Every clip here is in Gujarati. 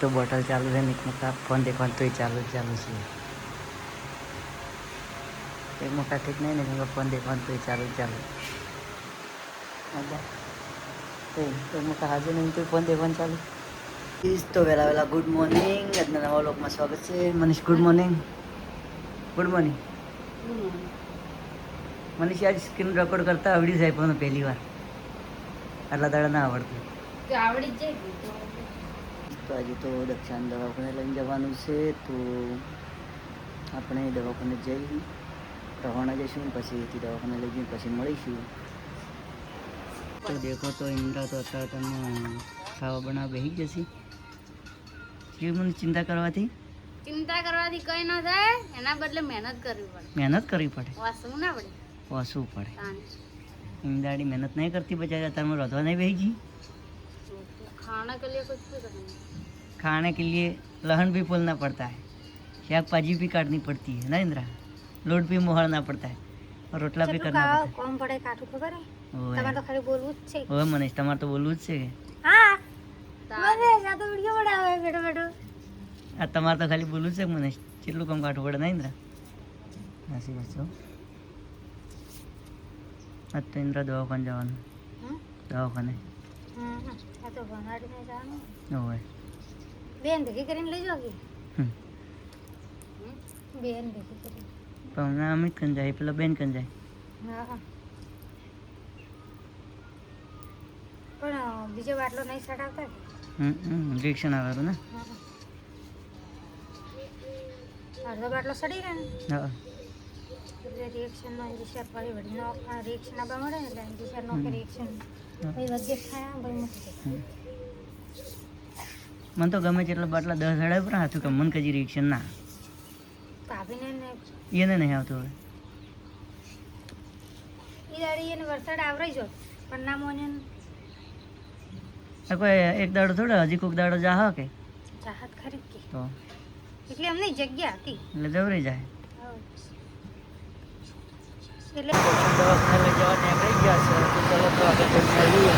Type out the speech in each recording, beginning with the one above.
तो बोतल चालू है निकलता फोन देखो तो ही चालू चालू से एक मोटा ठीक नहीं निकलेगा फोन देखो तो ही चालू चालू एक मोटा हाजिर नहीं तो फोन देखो चालू इस तो वेला वेला गुड मॉर्निंग આજના નવા લોકમાં સ્વાગત છે મનીષ ગુડ મોર્નિંગ મનીષ આજ સ્ક્રીન રેકોર્ડ કરતા આવડી જાય પણ પહેલી વાર આટલા દાડા ના આવડતું આવડી જ જાય તો આજે તો દક્ષાને દવાખાને લઈને જવાનું છે તો આપણે દવાખાને જઈ રવાના જઈશું પછી એથી દવાખાને લઈ જઈને પછી મળીશું તો દેખો તો ઇન્દ્રા તો અત્યારે તમે ખાવા બનાવવા બેસી જશે કેવી મને ચિંતા કરવાથી કઈ ન થાય એના બદલે મહેનત કરવી પડે વાસવું ના પડે ઇન્દ્રાડી મહેનત નહીં કરતી બચારા અત્યારે રોધવા नहीं બેસી ગઈ खाने के लिए कुछ भी करना खाने के लिए लहन भी फूलना पड़ता है शाक भाजी भी काटनी पड़ती है ना इंद्रा लोट भी मोहड़ना पड़ता है और रोटला भी करना पड़ता है कौन पड़े काटू खबर है તમારે तो खाली बोलવું જ છે ઓય મનીષ તમારે તો બોલવું જ છે હા મને આ તો વિડિયો બનાવે બેટો બેટો આ તમારે તો ખાલી બોલવું જ છે મનીષ કેટલું કામ કાઢવું પડે ના ઇન્દ્રા નાસી બસો આ તો ઇન્દ્રા દવાખાને જવાનું દવાખાને આ તો ભણાડીને જવાનું ઓય બેન ભેગી કરીને લઈ જાઓ કે બેન ભેગી કરીને પણ અમિત કન જાય પેલા બેન કન જાય હા પણ બીજો બાટલો નહીં ચડાવતા રિએક્શન આવે ને અડધો બાટલો સડી રહે ને હા એટલે રિએક્શનનો ઇન્જેક્શન ફરી વળી નો રિએક્શન આપવા મળે ને એટલે ઇન્જેક્શન નો રિએક્શન ભાઈ વધે ખાયા ભાઈ મૂકી મને તો ગમે છે એટલે બાટલા 10 હડાય પણ હાથું કે મન કજી રિએક્શન ના ભાભીને એને નહીં આવતું હવે એ દાડી એને વરસાદ આવરાઈ જો પણ ના મોને કોઈ એક દાડો થોડો હજી કોઈક દાડો જા કે ચાહત ખરી કે તો એટલે અમને જગ્યા હતી એટલે જવરી જાય એટલે દવાખાને લઈ જવા નીકળી ગયા છે તો ચલો તો આગળ જઈને મળીએ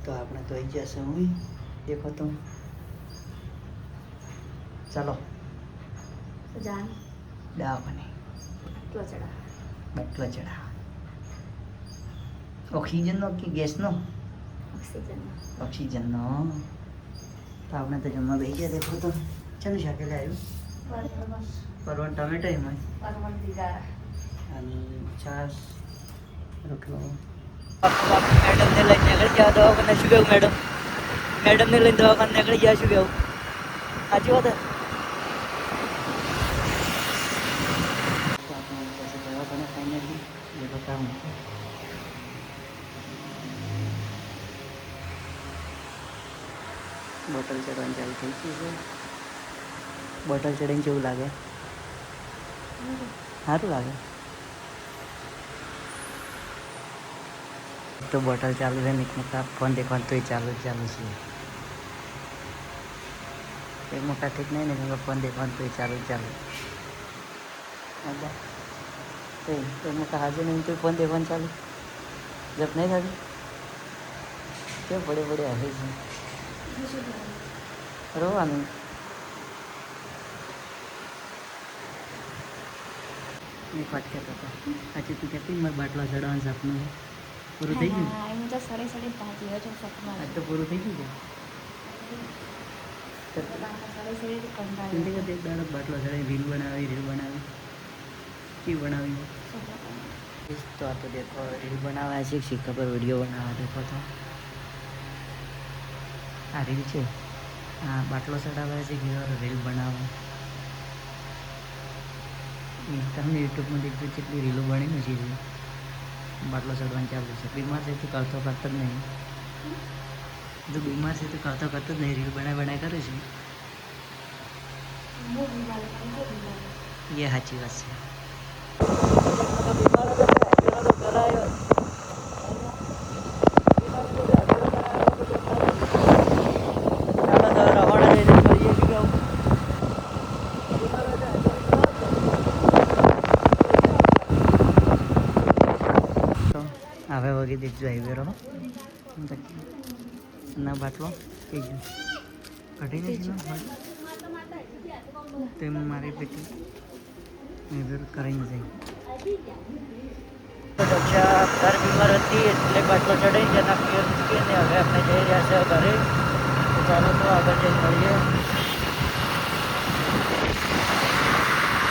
તો આપણે તો આવી ગયા છે હું દેખો તો ચાલો જાન દવાખાને બટલો ચડા ઓક્સિજનનો કે ગેસનો ઓક્સિજનનો તો આપણે તો જમવા બેસી ગયા દેખો તો ચાલો શાકે આવ્યું પરવળ ટમેટો એમાં અને છાસ રોટલો મેડમને લઈને નીકળી ગયા દવાખાને શું કેવું મેડમને લઈને દવાખાને નીકળી ગયા શું કેવું સાચી વાત દવાખાને ફાઇનલી એ તો કામ બોટલ ચડવાની ચાલુ થઈ ગઈ છે બોટલ ચડીને કેવું લાગે સારું લાગે तो बोतल चालू है निकलता फोन देखो तो ही चालू चालू से एक मोटा ठीक नहीं निकलेगा फोन देखो तो ही चालू चालू एक मोटा हाजिर नहीं तो फोन देखो चालू जब नहीं था क्या बड़े बड़े हाजिर हैं रोवानी नहीं पाठ कहता था अच्छा तू कहती मैं बाटला चढ़ाने सपनों है પૂરું થઈ ગયું એમ તો સડે સડે ભાજી હોય છે સપના આજ તો પૂરું થઈ ગયું છે સડે સડે કંટાળી જલ્દી કરતી એક દાડો બાટલો ચડાવી રીલ બનાવી की बनावी तो आप तो देखो रील बनावा है सिक्का पर वीडियो बनावा देखो तो आ रील है हाँ बाटलो चढ़ावा है रील बनावा इंस्टाग्राम यूट्यूब में देखते કેટલી રીલો બની નથી બાટલો ચડવાનું ચાલુ છે બીમાર છે તો કરતો જ નહીં જો બીમાર છે તો કરતો જ નહીં રીલ બનાવી કરે છે એ સાચી વાત છે હવે વગી દેખજો હાઈવે રહો ના બાટલો થઈ ગયો કઢીને જ તેમ મારી બેટી નિર્ભર કરીને જઈ તો દક્ષા ઘર બીમાર હતી એટલે બાટલો ચડાવી જેના પિયર મૂકીને હવે આપણે જઈ રહ્યા છે ઘરે તો ચાલો તો આગળ જઈને મળીએ.